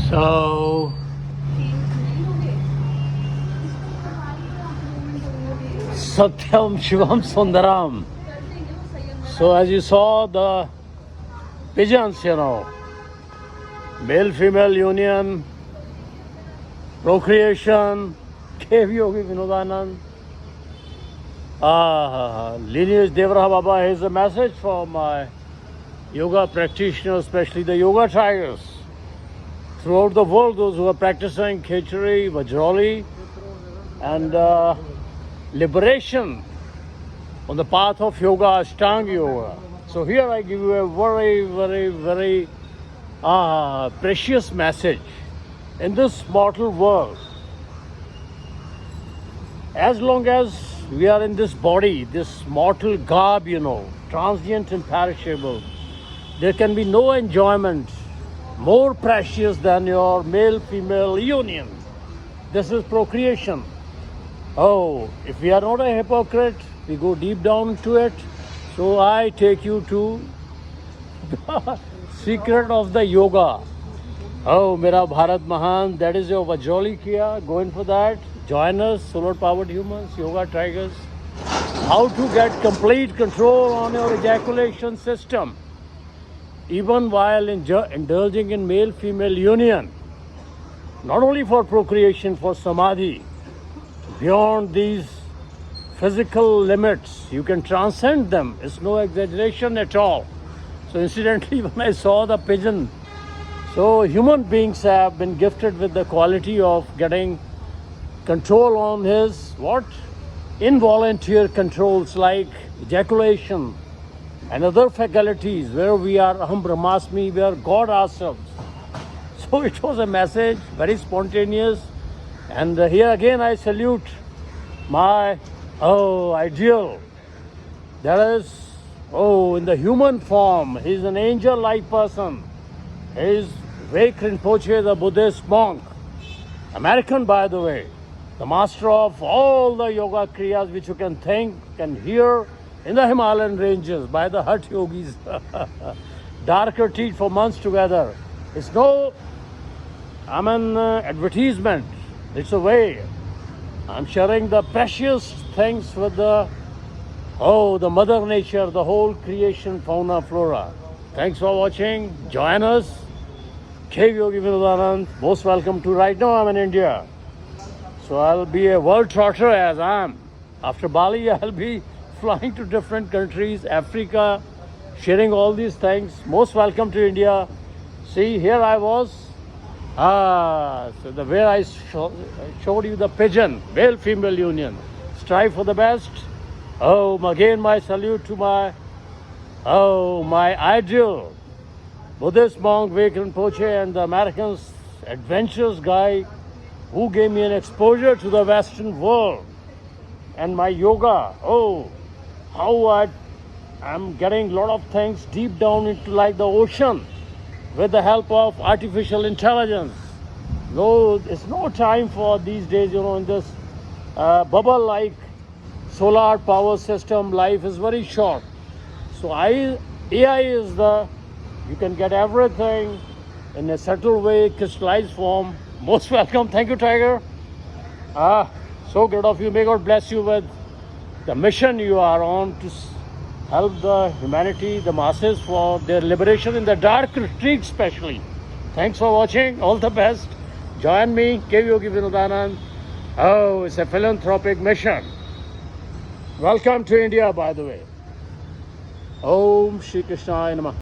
So, Satyam Shivam Sundaram. So, as you saw, the pigeons, male female union, procreation, Cave Yogi Vinodanand. Lineage Devraha Baba has a message for my yoga practitioners, especially the yoga tigers throughout the world, those who are practicing Khechari, Vajroli, and liberation on the path of yoga, Ashtanga Yoga. So here I give you a very, very, very precious message. In this mortal world, as long as we are in this body, this mortal garb, transient and perishable, there can be no enjoyment more precious than your male-female union. This is procreation. Oh, if we are not a hypocrite, we go deep down to it. So I take you to the secret of the yoga. Oh, Mera Bharat Mahan, that is your Vajroli Kiya. Go in for that. Join us, solar-powered humans, yoga tigers. How to get complete control on your ejaculation system, even while indulging in male-female union. Not only for procreation, for samadhi. Beyond these physical limits, you can transcend them. It's no exaggeration at all. So incidentally, when I saw the pigeon, so human beings have been gifted with the quality of getting control on his involuntary controls like ejaculation and other faculties where we are Aham Brahmasmi, we are God ourselves. So it was a message, very spontaneous. And here again I salute my ideal. That is, in the human form, he is an angel-like person. He is Vek Rinpoche, the Buddhist monk, American by the way, the master of all the yoga kriyas which you can think, can hear in the Himalayan ranges by the hut yogis. Darker teeth for months together. It's no, advertisement. It's a way. I'm sharing the precious things with the Mother Nature, the whole creation, fauna, flora. Thanks for watching. Join us. Cave Yogi Vinodanand. Most welcome to right now. I'm in India. So I'll be a world trotter as I am. After Bali, I'll be flying to different countries, Africa, sharing all these things. Most welcome to India. See, here I was. So the way I showed you the pigeon, male-female union. Strive for the best. Again my salute to my ideal Buddhist monk Vek Rinpoche and the American's adventurous guy who gave me an exposure to the Western world and my yoga. How I'm getting a lot of things deep down into like the ocean with the help of artificial intelligence. No, it's no time for these days, in this bubble-like solar power system, life is very short. So AI is you can get everything in a subtle way, crystallized form. Most welcome. Thank you, Tiger. So good of you. May God bless you with the mission you are on to help the humanity, the masses for their liberation in the dark retreat especially. Thanks for watching. All the best. Join me, Cave Yogi Vinodanand. It's a philanthropic mission. Welcome to India, by the way. Om Shri Krishna Namah.